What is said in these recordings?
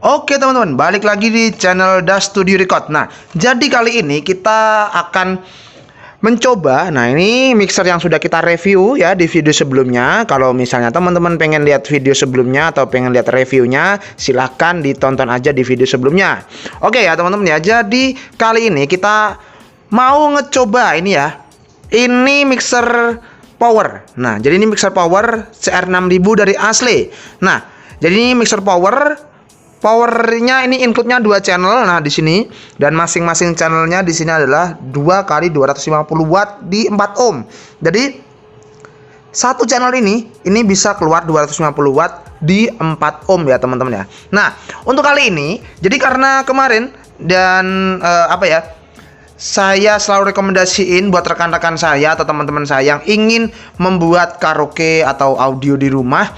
Oke teman-teman, balik lagi di channel Das Studio Record. Nah, jadi kali ini kita akan mencoba. Nah, ini mixer yang sudah kita review ya di video sebelumnya. Kalau misalnya teman-teman pengen lihat video sebelumnya atau pengen lihat reviewnya, silahkan ditonton aja di video sebelumnya. Oke ya teman-teman ya. Jadi kali ini kita mau ngecoba ini ya. Ini mixer power. Nah, jadi ini mixer power CR6000 dari Ashley. Nah, jadi ini mixer powernya ini include-nya 2 channel. Nah, di sini dan masing-masing channelnya di sini adalah 2 kali 250 watt di 4 ohm. Jadi satu channel ini bisa keluar 250 watt di 4 ohm ya teman-teman ya. Nah, untuk kali ini jadi karena kemarin dan saya selalu rekomendasiin buat rekan-rekan saya atau teman-teman saya yang ingin membuat karaoke atau audio di rumah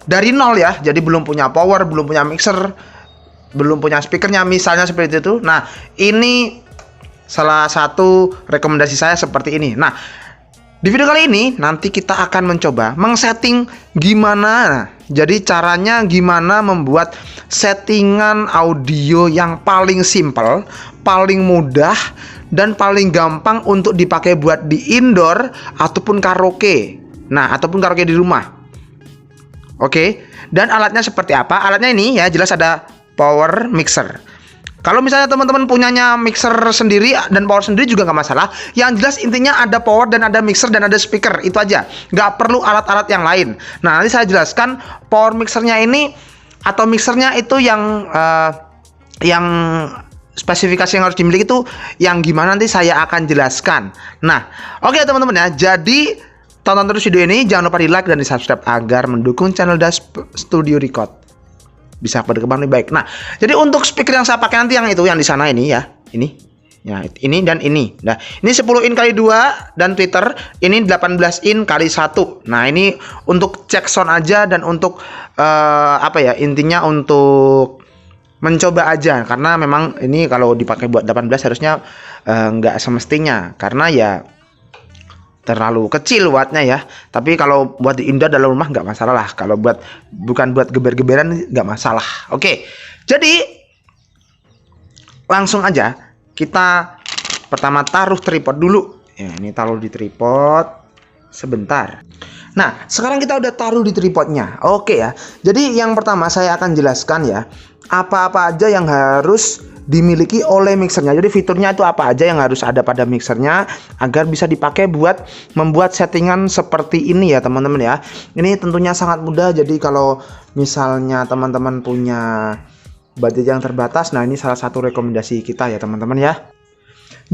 dari nol ya. Jadi belum punya power, belum punya mixer, belum punya speakernya misalnya seperti itu. Nah, ini salah satu rekomendasi saya seperti ini. Nah, di video kali ini nanti kita akan mencoba mengsetting gimana. Jadi caranya gimana membuat settingan audio yang paling simple, paling mudah dan paling gampang untuk dipakai buat di indoor ataupun karaoke. Nah, ataupun karaoke di rumah. Oke, dan alatnya seperti apa? Alatnya ini ya jelas ada power mixer. Kalau misalnya teman-teman punyanya mixer sendiri dan power sendiri juga nggak masalah. Yang jelas intinya ada power dan ada mixer dan ada speaker, itu aja. Nggak perlu alat-alat yang lain. Nah, nanti saya jelaskan power mixernya ini atau mixernya itu yang spesifikasi yang harus dimiliki itu yang gimana nanti saya akan jelaskan. Nah, oke teman-teman ya. Jadi tonton terus video ini, jangan lupa di like dan di subscribe agar mendukung channel Das Studio Record bisa berkembang lebih baik. Nah, jadi untuk speaker yang saya pakai nanti yang itu yang di sana ini ya, ini dan ini. Nah, ini 10 in kali 2 dan tweeter, ini 18 in kali 1. Nah, ini untuk cek sound aja dan untuk intinya untuk mencoba aja karena memang ini kalau dipakai buat 18 harusnya nggak semestinya karena ya terlalu kecil wattnya ya. Tapi kalau buat di indoor dalam rumah nggak masalah lah. Kalau bukan buat geber-geberan nggak masalah. Oke, jadi langsung aja kita pertama taruh tripod dulu. Ya, ini taruh di tripod sebentar. Nah, sekarang kita udah taruh di tripodnya. Oke ya. Jadi yang pertama saya akan jelaskan ya apa-apa aja yang harus dimiliki oleh mixernya. Jadi fiturnya itu apa aja yang harus ada pada mixernya agar bisa dipakai buat membuat settingan seperti ini ya teman-teman ya. Ini tentunya sangat mudah. Jadi kalau misalnya teman-teman punya budget yang terbatas, nah ini salah satu rekomendasi kita ya teman-teman ya.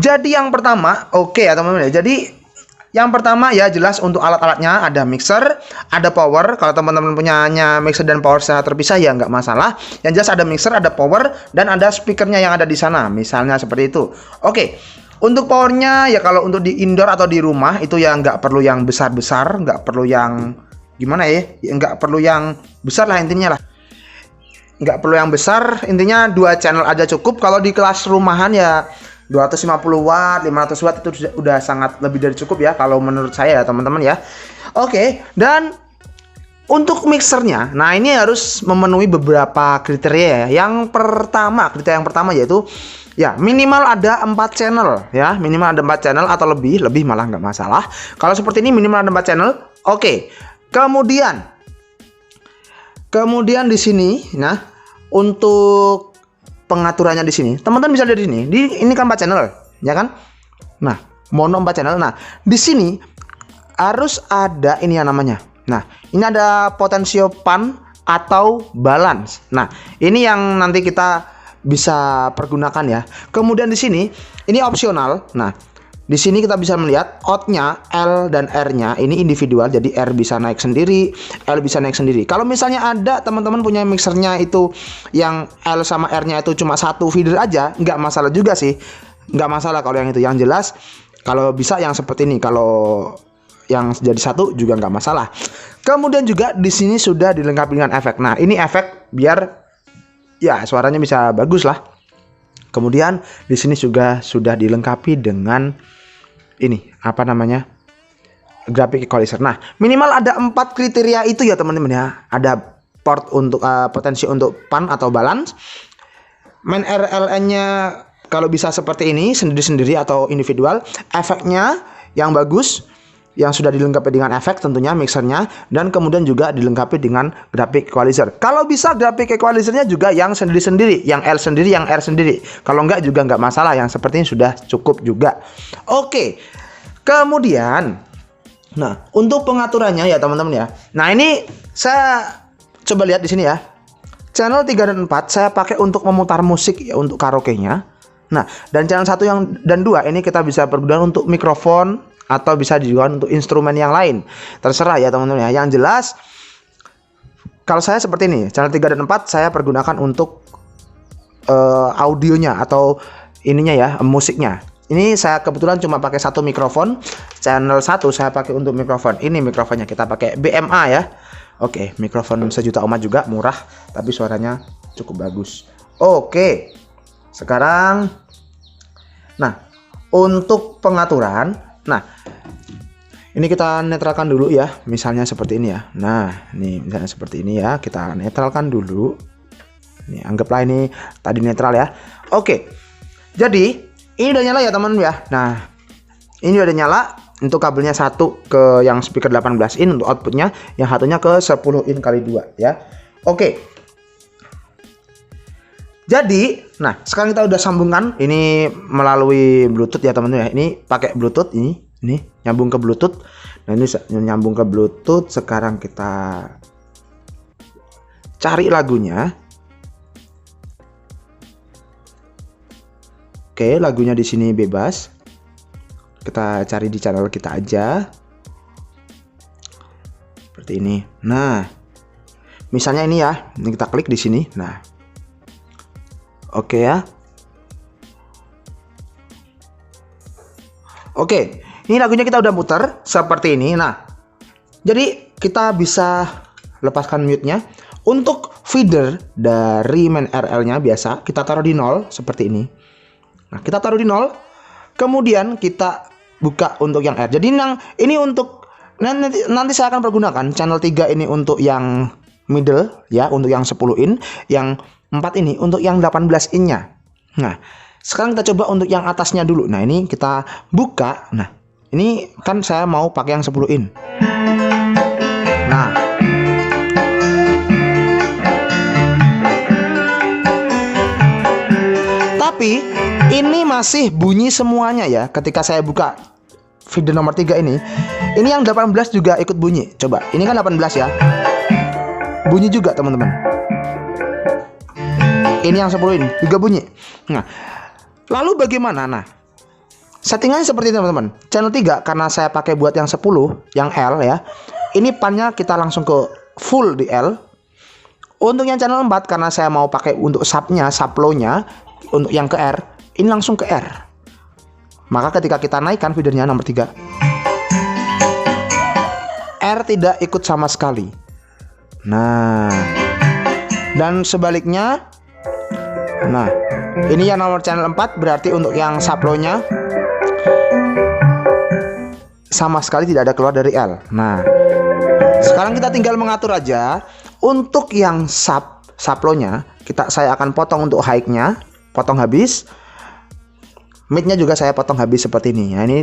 Jadi yang pertama, oke ya teman-teman ya. Jadi yang pertama ya jelas untuk alat-alatnya ada mixer, ada power. Kalau teman-teman punyanya mixer dan power secara terpisah ya nggak masalah. Yang jelas ada mixer, ada power, dan ada speakernya yang ada di sana. Misalnya seperti itu. Oke, untuk powernya ya kalau untuk di indoor atau di rumah itu ya nggak perlu yang besar-besar, nggak perlu yang gimana ya, nggak perlu yang besar lah intinya lah. Nggak perlu yang besar, intinya 2 channel aja cukup. Kalau di kelas rumahan ya 250 watt, 500 watt itu udah sangat lebih dari cukup ya kalau menurut saya ya teman-teman ya. Oke, dan untuk mixernya, nah ini harus memenuhi beberapa kriteria ya. Kriteria yang pertama yaitu ya minimal ada 4 channel ya, minimal ada 4 channel atau lebih malah nggak masalah. Kalau seperti ini minimal ada 4 channel. Oke. Kemudian di sini, nah untuk pengaturannya di sini, teman-teman bisa lihat di sini. Ini kan 4 channel, ya kan? Nah, mono 4 channel. Nah, di sini harus ada ini yang namanya. Nah, ini ada potentiopan atau balance. Nah, ini yang nanti kita bisa pergunakan ya. Kemudian di sini, ini opsional. Nah, di sini kita bisa melihat outnya L dan R-nya ini individual. Jadi R bisa naik sendiri, L bisa naik sendiri. Kalau misalnya ada teman-teman punya mixernya itu yang L sama R-nya itu cuma 1 feeder aja, nggak masalah juga sih. Nggak masalah kalau yang itu. Yang jelas kalau bisa yang seperti ini. Kalau yang jadi 1 juga nggak masalah. Kemudian juga di sini sudah dilengkapi dengan efek. Nah, ini efek biar ya suaranya bisa bagus lah. Kemudian di sini juga sudah dilengkapi dengan ini graphic equalizer. Nah, minimal ada 4 kriteria itu ya teman-teman ya. Ada port untuk potensi untuk pan atau balance. Main RLN-nya kalau bisa seperti ini sendiri-sendiri atau individual. Efeknya yang bagus, yang sudah dilengkapi dengan efek tentunya mixernya, dan kemudian juga dilengkapi dengan graphic equalizer. Kalau bisa graphic equalizernya juga yang sendiri-sendiri, yang L sendiri, yang R sendiri. Kalau enggak juga enggak masalah, yang seperti ini sudah cukup juga. Oke. Kemudian nah, untuk pengaturannya ya teman-teman ya. Nah, ini saya coba lihat di sini ya. Channel 3 dan 4 saya pakai untuk memutar musik ya, untuk karaoke-nya. Nah, dan channel 1 dan 2 ini kita bisa pergunakan untuk mikrofon atau bisa digunakan untuk instrumen yang lain. Terserah ya teman-teman ya. Yang jelas kalau saya seperti ini, channel 3 dan 4 saya pergunakan untuk audionya atau ininya ya, musiknya. Ini saya kebetulan cuma pakai satu mikrofon. Channel 1 saya pakai untuk mikrofon. Ini mikrofonnya kita pakai BMA ya. Oke, mikrofon sejuta umat juga, murah tapi suaranya cukup bagus. Oke. Sekarang nah, untuk pengaturan, nah, ini kita netralkan dulu ya, misalnya seperti ini ya. Nah, ini misalnya seperti ini ya, kita netralkan dulu. Ini anggaplah ini tadi netral ya. Oke. Jadi, ini udah nyala ya teman-teman ya. Nah, ini udah nyala untuk kabelnya satu ke yang speaker 18 in untuk outputnya, yang satunya ke 10 in kali 2 ya. Oke. Jadi, nah sekarang kita udah sambungkan ini melalui Bluetooth ya teman-teman ya. Ini pakai Bluetooth ini nyambung ke Bluetooth. Nah, ini nyambung ke Bluetooth. Sekarang kita cari lagunya. Oke, lagunya di sini bebas. Kita cari di channel kita aja. Seperti ini. Nah, misalnya ini ya. Ini kita klik di sini. Nah. Oke ya. Oke, ini lagunya kita udah muter seperti ini. Nah, jadi kita bisa lepaskan mute-nya. Untuk feeder dari main RL-nya biasa kita taruh di 0 seperti ini. Nah, kita taruh di 0. Kemudian kita buka untuk yang R. Jadi ini untuk nanti saya akan pergunakan channel 3 ini untuk yang middle ya, untuk yang 10 in, yang 4 ini untuk yang 18 in-nya. Nah, sekarang kita coba untuk yang atasnya dulu. Nah, ini kita buka. Nah, ini kan saya mau pakai yang 10 in. Nah, tapi ini masih bunyi semuanya ya. Ketika saya buka feeder nomor 3 ini yang 18 juga ikut bunyi. Coba, ini kan 18 ya. Bunyi juga teman-teman. Ini yang 10 ini juga bunyi. Nah, lalu bagaimana? Nah, settingannya seperti ini teman-teman. Channel 3 karena saya pakai buat yang 10, yang L ya. Ini pannya kita langsung ke full di L. Untuk yang channel 4 karena saya mau pakai untuk subnya, sublow-nya untuk yang ke R, ini langsung ke R. Maka ketika kita naikkan feedernya nomor 3, R tidak ikut sama sekali. Nah, dan sebaliknya. Nah, ini yang nomor channel 4 berarti untuk yang sublow-nya sama sekali tidak ada keluar dari L. Nah, sekarang kita tinggal mengatur aja. Untuk yang sublow-nya saya akan potong untuk high-nya, potong habis. Mid-nya juga saya potong habis seperti ini. Ya, ini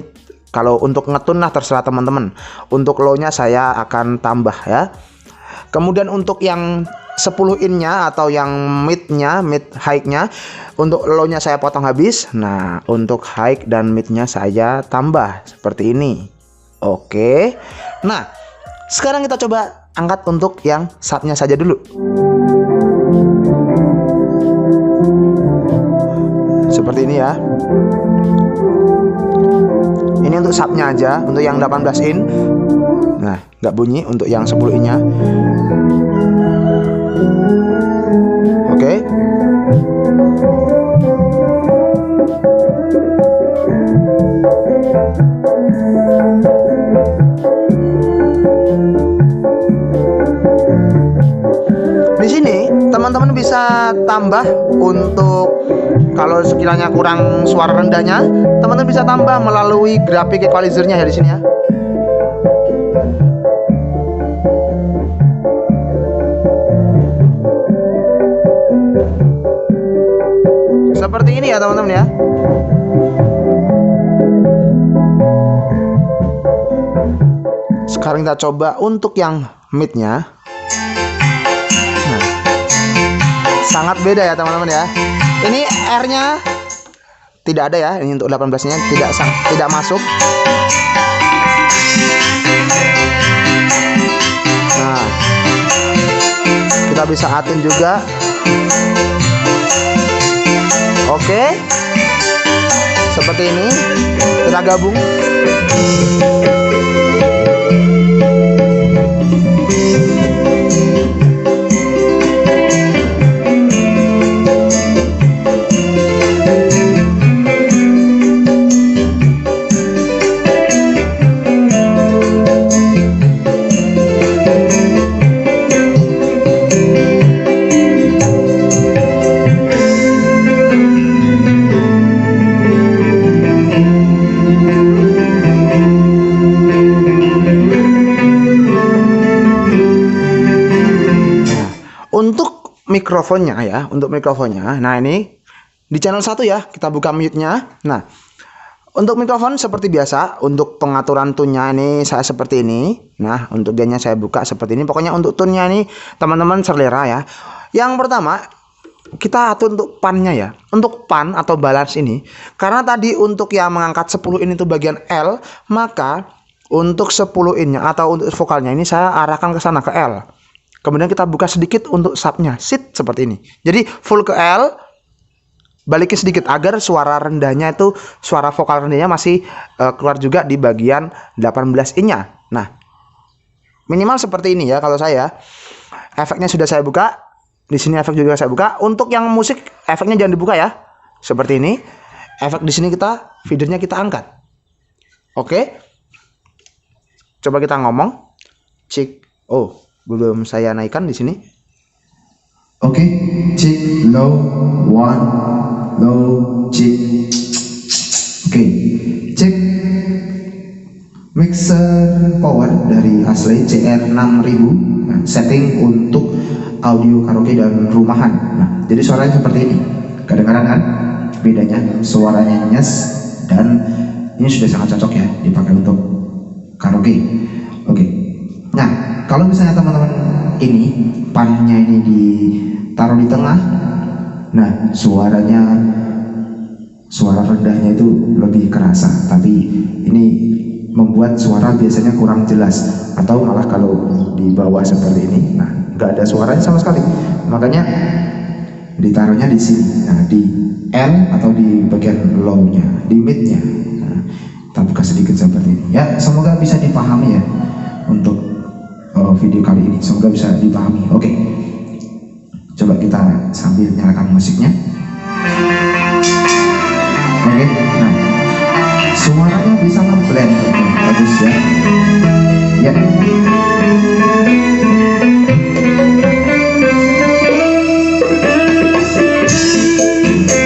kalau untuk ngetun lah terserah teman-teman. Untuk low-nya saya akan tambah ya. Kemudian untuk yang 10 in-nya atau yang mid-nya, mid high-nya, untuk low-nya saya potong habis. Nah, untuk high dan mid-nya saya tambah seperti ini. Oke. Nah, sekarang kita coba angkat untuk yang sub-nya saja dulu. Seperti ini ya. Ini untuk sub-nya aja, untuk yang 18 in. Nah, nggak bunyi untuk yang 10 in-nya. Oke. Di sini teman-teman bisa tambah untuk kalau sekiranya kurang suara rendahnya, teman-teman bisa tambah melalui graphic equalizer-nya ya di sini ya. seperti ini ya teman-teman ya. Sekarang kita coba untuk yang midnya. Nah, sangat beda ya teman-teman ya. Ini R-nya tidak ada ya. Ini untuk 18-nya tidak masuk. Nah, kita bisa atin juga. Oke, seperti ini. Kita gabung. Untuk mikrofonnya ya, nah ini di channel 1 ya, kita buka mute-nya. Nah, untuk mikrofon seperti biasa, untuk pengaturan tune-nya ini saya seperti ini. Nah, untuk gain-nya saya buka seperti ini. Pokoknya untuk tune-nya ini teman-teman selera ya. Yang pertama, kita atur untuk pan-nya ya. Untuk pan atau balance ini, karena tadi untuk yang mengangkat 10 in itu bagian L, maka untuk 10 in-nya atau untuk vokalnya ini saya arahkan ke sana, ke L. Kemudian kita buka sedikit untuk sub-nya, sit seperti ini. Jadi full ke L, balikin sedikit agar suara rendahnya itu, suara vokal rendahnya masih keluar juga di bagian 18 in-nya. Nah, minimal seperti ini ya kalau saya. Efeknya sudah saya buka. Di sini efek juga saya buka. Untuk yang musik, efeknya jangan dibuka ya. Seperti ini. Efek di sini kita, feedernya kita angkat. Oke. Coba kita ngomong. Cek. Oh, belum saya naikkan di sini. Oke, cek low, one, low, cek. Oke, cek mixer power dari Ashley CR6000. Nah, setting untuk audio karaoke dan rumahan. Nah, jadi suaranya seperti ini. Kadang-kadang kan bedanya suaranya nyes, dan ini sudah sangat cocok ya dipakai untuk karaoke. Oke. Nah, kalau misalnya teman-teman ini pan-nya ini ditaruh di tengah, nah suara rendahnya itu lebih kerasa, tapi ini membuat suara biasanya kurang jelas, atau malah kalau di bawah seperti ini, nah nggak ada suaranya sama sekali. Makanya ditaruhnya di sini, nah di L atau di bagian low-nya, di mid-nya. Nah, kita buka sedikit seperti ini. Ya, semoga bisa dipahami ya untuk video kali ini, semoga bisa dipahami. Oke, coba kita sambil nyalakan musiknya. Oke, nah suaranya bisa ngeblend, bagus ya. Ya.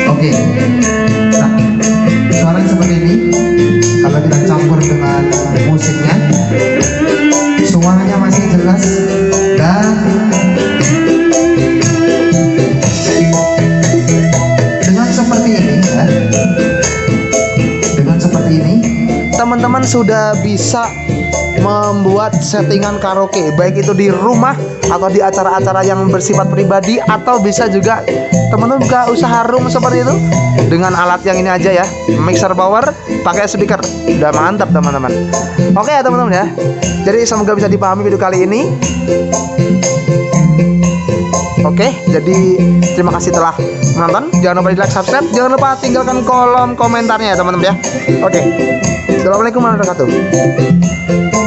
Oke, nah suaranya seperti ini. Kalau kita campur dengan musiknya, suaranya masih jelas dan dengan seperti ini ya. Dengan seperti ini teman-teman sudah bisa membuat settingan karaoke, baik itu di rumah atau di acara-acara yang bersifat pribadi, atau bisa juga teman-teman buka usaha room seperti itu dengan alat yang ini aja ya, mixer power pakai speaker. Udah mantap teman-teman. Oke ya teman-teman ya, jadi semoga bisa dipahami video kali ini. Oke, jadi terima kasih telah menonton. Jangan lupa di like, subscribe, jangan lupa tinggalkan kolom komentarnya ya teman-teman ya. Oke, assalamualaikum warahmatullahi wabarakatuh.